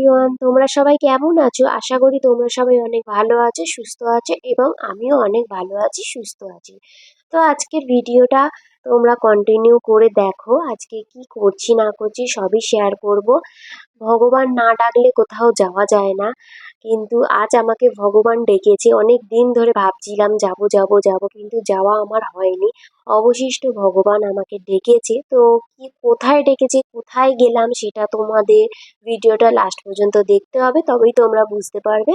Everyone, তোমরা সবাই কেমন আছো? আশা করি তোমরা সবাই অনেক ভালো আছো, সুস্থ আছো এবং আমিও অনেক ভালো আছি, সুস্থ আছি। তো আজকের ভিডিওটা তোমরা কন্টিনিউ করে দেখো। আজকে কি করছি না করছি সবই শেয়ার করব। ভগবান না ডাকলে কোথাও যাওয়া যায় না, কিন্তু আজ আমাকে ভগবান ডেকেছে। অনেক দিন ধরে ভাবছিলাম যাব যাব যাব, কিন্তু যাওয়া আমার হয়নি। অবশিষ্ট ভগবান আমাকে ডেকেছে। তো কি কোথায় ডেকেছে, কোথায় গেলাম, সেটা তোমাদের ভিডিওটা লাস্ট পর্যন্ত দেখতে হবে, তবেই তোমরা বুঝতে পারবে।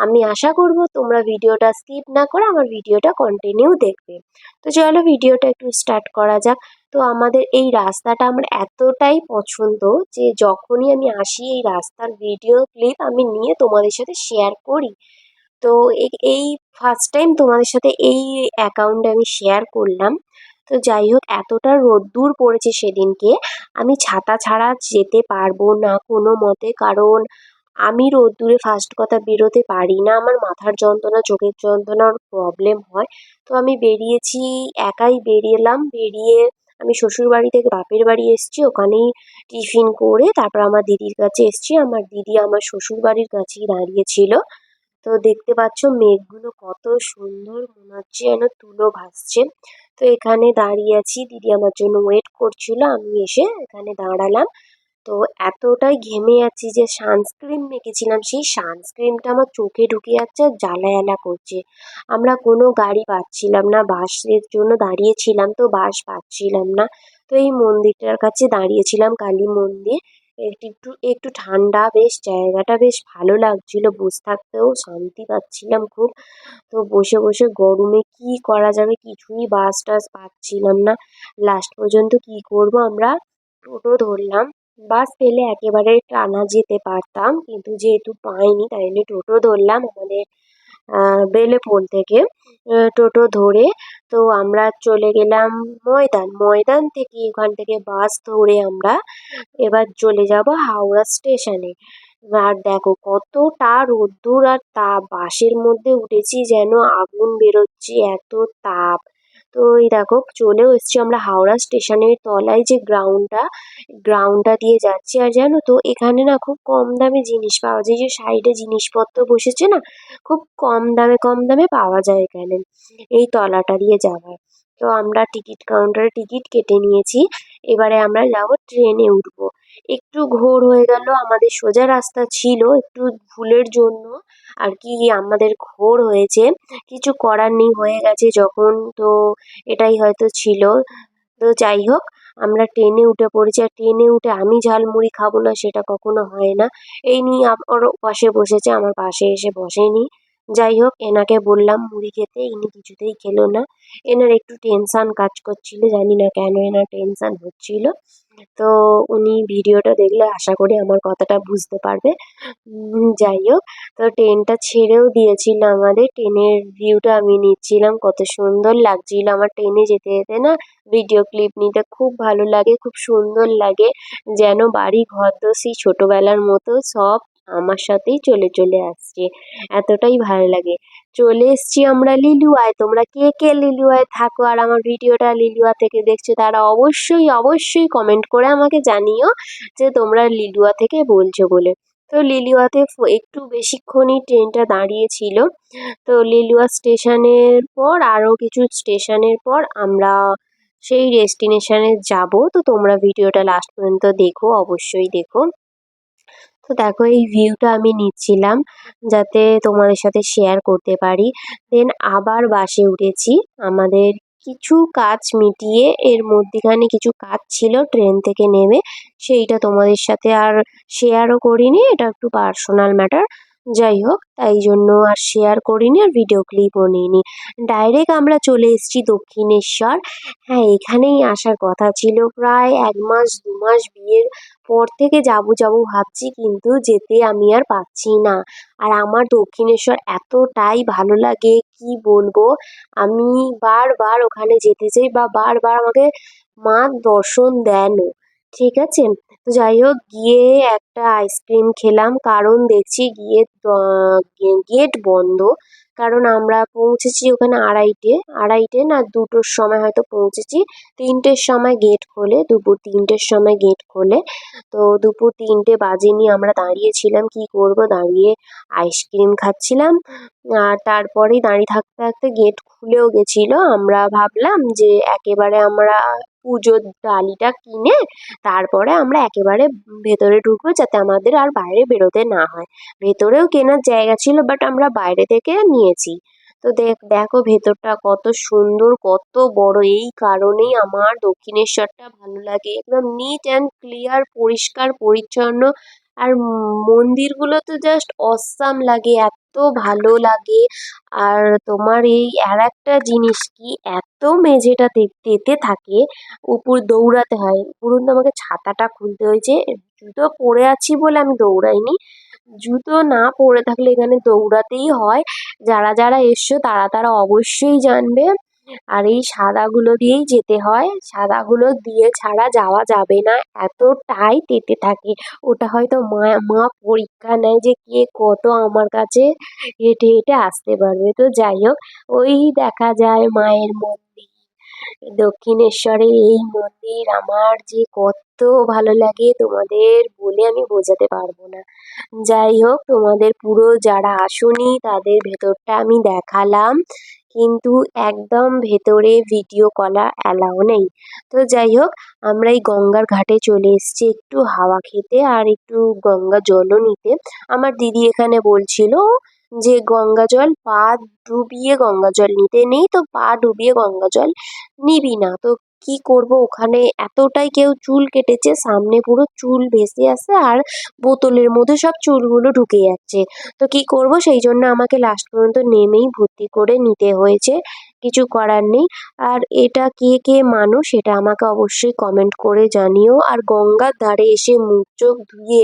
আমি আশা করব তোমরা ভিডিওটা স্কিপ না করে আমার ভিডিওটা কন্টিনিউ দেখবে। তো চলো ভিডিওটা একটু স্টার্ট করা যাক। তো আমাদের এই রাস্তাটা আমার এতটাই পছন্দ যে যখনই আমি আসি এই রাস্তার ভিডিও ক্লিপ আমি নিয়ে তোমাদের সাথে শেয়ার করি। তো এই ফার্স্ট টাইম তোমাদের সাথে এই অ্যাকাউন্টে আমি শেয়ার করলাম। তো যাই হোক, এতটা রোদ্দুর পড়েছে সেদিনকে, আমি ছাতা ছাড়া যেতে পারবো না কোনো মতে, কারণ আমি রোদ্দুরে ফার্স্ট কথা বেরোতে পারি না, আমার মাথার যন্ত্রণা, চোখের যন্ত্রণার প্রবলেম হয়। তো আমি বেরিয়েছি, একাই বেরিয়েলাম। বেরিয়ে আমি শ্বশুর বাড়ি থেকে বাপের বাড়ি এসেছি, ওখানেই টিফিন করে তারপর আমার দিদির কাছে এসেছি। আমার দিদি আমার শ্বশুর বাড়ির কাছেই দাঁড়িয়েছিল। তো দেখতে পাচ্ছ মেঘগুলো কত সুন্দর, মনে হচ্ছে যেন তুলো ভাসছে। তো এখানে দাঁড়িয়ে আছি, দিদি আমার জন্য ওয়েট করছিল, আমি এসে এখানে দাঁড়ালাম। তো এতটাই ঘেমে যাচ্ছি যে সানস্ক্রিন মেখেছিলাম, সেই সানস্ক্রিনটা আমার চোখে ঢুকে যাচ্ছে আর জ্বালা জ্বালা করছে। আমরা কোনো গাড়ি পাচ্ছিলাম না, বাসের জন্য দাঁড়িয়েছিলাম, তো বাস পাচ্ছিলাম না। তো এই মন্দিরটার কাছে দাঁড়িয়েছিলাম, কালী মন্দির। একটু একটু ঠান্ডা, বেশ জায়গাটা বেশ ভালো লাগছিল, বসে থাকতেও শান্তি পাচ্ছিলাম খুব। তো বসে বসে গরমে কি করা যাবে, কিছুই বাস টাস পাচ্ছিলাম না। লাস্ট পর্যন্ত কি করব, আমরা টোটো ধরলাম। বাস পেলে একেবারে টানা যেতে পারতাম, কিন্তু যেহেতু পাইনি তাই জন্য টোটো ধরলাম আমাদের বেলেপোল থেকে। টোটো ধরে তো আমরা চলে গেলাম ময়দান। ময়দান থেকে ওখান থেকে বাস ধরে আমরা এবার চলে যাব হাওড়া স্টেশনে। আর দেখো কতটা রোদ্দুর আর তাপ, বাসের মধ্যে উঠেছি যেন আগুন বেরোচ্ছে, এত তাপ। তো এই দেখো চলেও এসেছি আমরা হাওড়া স্টেশনের তলায়, যে গ্রাউন্ডটা দিয়ে যাচ্ছি। আর জানো তো এখানে না খুব কম দামে জিনিস পাওয়া যায়, যে সাইডে জিনিসপত্র বসেছে না, খুব কম দামে পাওয়া যায় এখানে এই তলাটা দিয়ে যাওয়ার। তো আমরা টিকিট কাউন্টারে টিকিট কেটে নিয়েছি, এবারে আমরা যাব ট্রেনে উঠবো। একটু ঘোর হয়ে গেল, আমাদের সোজা রাস্তা ছিল, একটু ভুলের জন্য আর কি আমাদের ঘোর হয়েছে। কিছু করার নেই, হয়ে গেছে যখন, তো এটাই হয়তো ছিল। তো যাই হোক, আমরা ট্রেনে উঠে পড়েছি। আর ট্রেনে উঠে আমি ঝালমুড়ি খাবো না সেটা কখনো হয় না। এই নিয়ে ওর পাশে বসেছে, আমার পাশে এসে বসেনি। যাই হোক, এনাকে বললাম মুড়ি খেতে, ইনি কিছুতেই খেলো না। এনার একটু টেনশন কাজ করছিল, জানি না কেন এনার টেনশন হচ্ছিল। তো উনি ভিডিওটা দেখলে আশা করি আমার কথাটা বুঝতে পারবে। যাই হোক, তো ট্রেনটা ছেড়েও দিয়েছিল আমাদের, ট্রেনের ভিউটা আমি নিচ্ছিলাম, কত সুন্দর লাগছিল আমার। ট্রেনে যেতে যেতে না ভিডিও ক্লিপ নিতে খুব ভালো লাগে, খুব সুন্দর লাগে, যেন বাড়ি ঘর তো সেই ছোটবেলার মতো সব আমার সাথেই চলে চলে আসছে, এতটাই ভালো লাগে। চলে এসছি আমরা লিলুয়ায়। তোমরা কে কে লিলুয়ায় থাকো আর আমার ভিডিওটা লিলুয়া থেকে দেখছো, তারা অবশ্যই অবশ্যই কমেন্ট করে আমাকে জানিও যে তোমরা লিলুয়া থেকে বলছো বলে। তো লিলুয়াতে একটু বেশিক্ষণই ট্রেনটা দাঁড়িয়েছিল। তো লিলুয়া স্টেশনের পর আরও কিছু স্টেশনের পর আমরা সেই ডেস্টিনেশনে যাব। তো তোমরা ভিডিওটা লাস্ট পর্যন্ত দেখো, অবশ্যই দেখো। তো দেখো এই ভিউটা আমি নিচ্ছিলাম যাতে তোমাদের সাথে শেয়ার করতে পারি। দেন আবার বাসে উঠেছি, আমাদের কিছু কাজ মিটিয়ে, এর মধ্যিখানে কিছু কাজ ছিল ট্রেন থেকে নেমে, সেইটা তোমাদের সাথে আর শেয়ারও করিনি, এটা একটু পার্সোনাল ম্যাটার। যাই হোক, তাই জন্য আর শেয়ার করিনি আর ভিডিও ক্লিপও নিইনি। ডাইরেক্ট আমরা চলে এসেছি দক্ষিণেশ্বর। হ্যাঁ, এখানেই আসার কথা ছিল, প্রায় 1 মাস 2 মাস বিয়ের পর থেকে যাবো যাবো ভাবছি, কিন্তু যেতে আমি আর পাচ্ছি না। আর আমার দক্ষিণেশ্বর এতটাই ভালো লাগে কি বলবো, আমি বারবার ওখানে যেতে চাই, বা বারবার আমাকে মা দর্শন দেনও। ঠিক আছে। তো যাই হোক গিয়ে একটা আইসক্রিম খেলাম, কারণ দেখছি গিয়ে গেট বন্ধ। কারণ আমরা পৌঁছেছি ওখানে আড়াইটে না দুটোর সময় হয়তো পৌঁছেছি। 3টের সময় গেট খোলে, দুপুর 3টের সময় গেট খোলে। তো দুপুর 3টে বাজেনি, আমরা দাঁড়িয়েছিলাম, কি করব দাঁড়িয়ে আইসক্রিম খাচ্ছিলাম। আর তারপরেই দাঁড়িয়ে থাকতে থাকতে গেট খুলেও গেছিল। আমরা ভাবলাম যে একেবারে আমরা পুজোর ডালিটা কিনে তারপরে আমরা একেবারে ভেতরে ঢুকবো, যাতে আমাদের আর বাইরে বেরোতে না হয়। ভেতরেও কেনার জায়গা ছিল, বাট আমরা বাইরে থেকে নিয়েছি। তো দেখো ভেতরটা কত সুন্দর, কত বড়। এই কারণেই আমার দক্ষিণেশ্বরটা ভালো লাগে, একদম নিট অ্যান্ড ক্লিয়ার, পরিষ্কার পরিচ্ছন্ন। আর মন্দিরগুলো তো জাস্ট অসাম লাগে, এত ভালো লাগে। আর তোমার এই আর একটা জিনিস কি, এত মেঝেটা তেতে থাকে, উপর দৌড়াতে হয়। উপরন্তু আমাকে ছাতাটা খুলতে হয়েছে, জুতো পরে আছি বলে আমি দৌড়াইনি। জুতো না পরে থাকলে এখানে দৌড়াতেই হয়। যারা যারা এসছো তারা তারা অবশ্যই জানবে। আর এই সাদাগুলো দিয়েই যেতে হয়, সাদাগুলো দিয়ে ছাড়া যাওয়া যাবে না, এতটাই তেতে থাকে। ওটা হয়তো মা পরীক্ষা নেয় যে কে কত আমার কাছে হেঁটে হেঁটে আসতে পারবে। তো যাই হোক, ওই দেখা যায় মায়ের মন্দির, দক্ষিণেশ্বরের এই মন্দির আমার যে কত ভালো লাগে তোমাদের বলে আমি বোঝাতে পারবো না। যাই হোক, তোমাদের পুরো যারা আসোনি তাদের ভেতরটা আমি দেখালাম, কিন্তু একদম ভেতরে ভিডিও করা অ্যালাউ নেই। তো যাই হোক, আমরা এই গঙ্গার ঘাটে চলে এসেছি একটু হাওয়া খেতে আর একটু গঙ্গা জলও নিতে। আমার দিদি এখানে বলছিল যে গঙ্গা জল পা ডুবিয়ে গঙ্গা জল নিতে নেই, তো পা ডুবিয়ে গঙ্গা জল নিবি না। তো কি করব, ওখানে এতটাই কেউ চুল কেটেছে, সামনে পুরো চুল ভেসে আসে আর বোতলের মধ্যে সব চুলগুলো ঢুকে যাচ্ছে। তো কি করব, সেই জন্য আমাকে লাস্ট পর্যন্ত নেমেই ভর্তি করে নিতে হয়েছে, কিছু করার নেই। আর এটা কে কে মানো সেটা আমাকে অবশ্যই কমেন্ট করে জানিও। আর গঙ্গার ধারে এসে মুখ চোখ ধুয়ে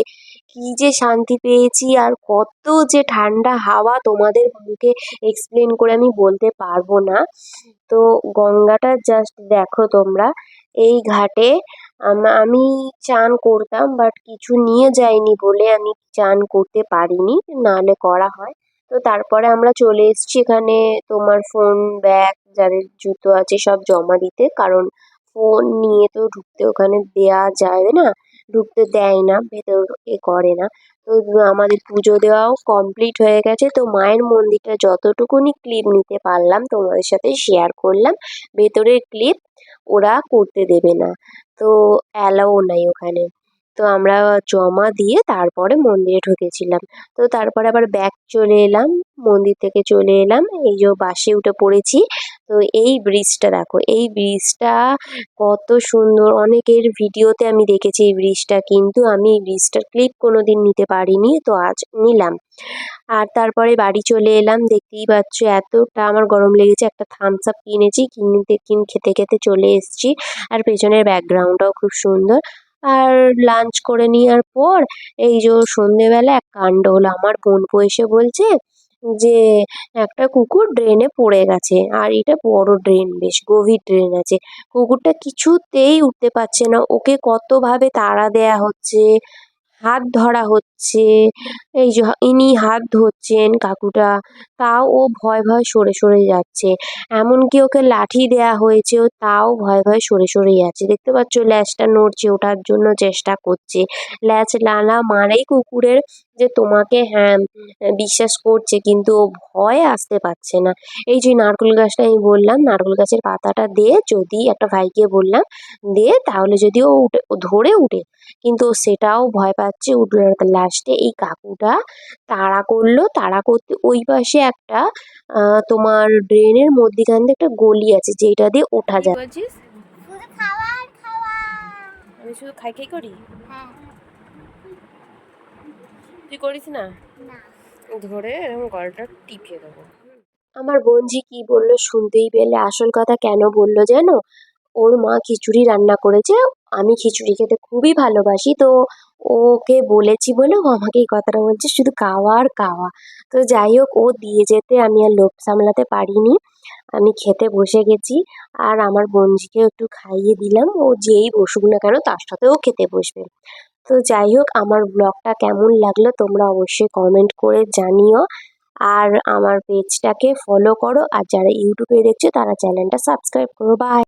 কি যে শান্তি পেয়েছি, আর কত যে ঠান্ডা হাওয়া, তোমাদের মুখে এক্সপ্লেন করে আমি বলতে পারবো না। তো গঙ্গাটা জাস্ট দেখো তোমরা। এই ঘাটে আমি চান করতাম, বাট কিছু নিয়ে যাইনি বলে আমি চান করতে পারিনি, নাহলে করা হয়। তো তারপরে আমরা চলে এসেছি এখানে তোমার ফোন, ব্যাগ, যাদের জুতো আছে সব জমা দিতে, কারণ ফোন নিয়ে তো ঢুকতে ওখানে দেয়া যায় না, ঢুকতে দেয় না, ভেতর করে না। তো আমাদের পুজো দেওয়াও কমপ্লিট হয়ে গেছে। তো মায়ের মন্দিরটা যতটুকুনি ক্লিপ নিতে পারলাম তোমাদের সাথে শেয়ার করলাম। ভেতরের ক্লিপ ওরা করতে দেবে না, তো অ্যালাও নাই ওখানে। তো আমরা জমা দিয়ে তারপরে মন্দিরে ঢুকেছিলাম। তো তারপরে আবার ব্যাক চলে এলাম, মন্দির থেকে চলে এলাম, এই যে বাসে উঠে পড়েছি। তো এই ব্রিজটা দেখো, এই ব্রিজটা কত সুন্দর। অনেকের ভিডিওতে আমি দেখেছি এই ব্রিজটা, কিন্তু আমি এই ব্রিজটার ক্লিপ কোনোদিন নিতে পারিনি, তো আজ নিলাম। আর তারপরে বাড়ি চলে এলাম, দেখতেই পাচ্ছ এতটা আমার গরম লেগেছে, একটা থামস আপ কিনেছি, খেতে খেতে চলে এসেছি। আর পেছনের ব্যাকগ্রাউন্ডটাও খুব সুন্দর। আর লাঞ্চ করে নেওয়ার পর এই যে সন্ধেবেলা এক কাণ্ড হলো, আমার বোনপো এসে বলছে যে একটা কুকুর ড্রেনে পড়ে গেছে, আর এটা বড় ড্রেন, বেশ গভীর ড্রেন আছে। কুকুরটা কিছুতেই উঠতে পারছে না, ওকে কতভাবে তাড়া দেয়া হচ্ছে, হাত ধরা হচ্ছে। এই যে ইনি হাত ধরছেন কাকুটা, তাও ও ভয় ভয় সরে সরে যাচ্ছে। এমনকি ওকে লাঠি দেয়া হয়েছে, ও তাও ভয় ভয় সরে সরে যাচ্ছে। দেখতে পাচ্ছ ল্যাজটা নড়ছে, ওঠার জন্য চেষ্টা করছে। ল্যাজ নাড়া মানেই কুকুরের যে তোমাকে হ্যাঁ বিশ্বাস করছে, কিন্তু ও ভয়ে আসতে পারছে না। এই যে নারকেল গাছটা আমি বললাম, নারকেল গাছের পাতাটা দিয়ে যদি একটা ভাইকে বললাম দে, তাহলে যদি ও উঠে, ও ধরে উঠে, কিন্তু ও সেটাও ভয় পাচ্ছে, উঠলো না। লাস্টে এই কাকুটা তাড়া করলো, তাড়া করতে ওই পাশে একটা তোমার ড্রেনের মধ্যিখান দিয়ে একটা গলি আছে যেটা দিয়ে ওঠা কি যায়। বলছিস? শুধু খাবার খাওয়া। আমি শুধু খাই খাই করি? হ্যাঁ। তুই করিস না? না। ধরে এরকম গলাটা টিপে দেবো। আমার বোনঝি কি বললো শুনতেই পেলে, আসল কথা কেন বললো জানো? ওর মা খিচুড়ি রান্না করেছে, আমি খিচুড়ি খেতে খুবই ভালোবাসি, তো ওকে বলেছি বলে ও আমাকে এই কথাটা বলছে, শুধু খাওয়া আর খাওয়া। তো যাই হোক, ও দিয়ে যেতে আমি আর লোভ সামলাতে পারিনি। আমি খেতে বসে গেছি আর আমার বোনঝিকে একটু খাইয়ে দিলাম, ও যেই বসুক না কেন তার সাথেও খেতে বসবে। তো যাই হোক, আমার ব্লগটা কেমন লাগলো তোমরা অবশ্যই কমেন্ট করে জানিও। আর আমার পেজটাকে ফলো করো, আর যারা ইউটিউবে দেখছো তারা চ্যানেলটা সাবস্ক্রাইব করো। বাই।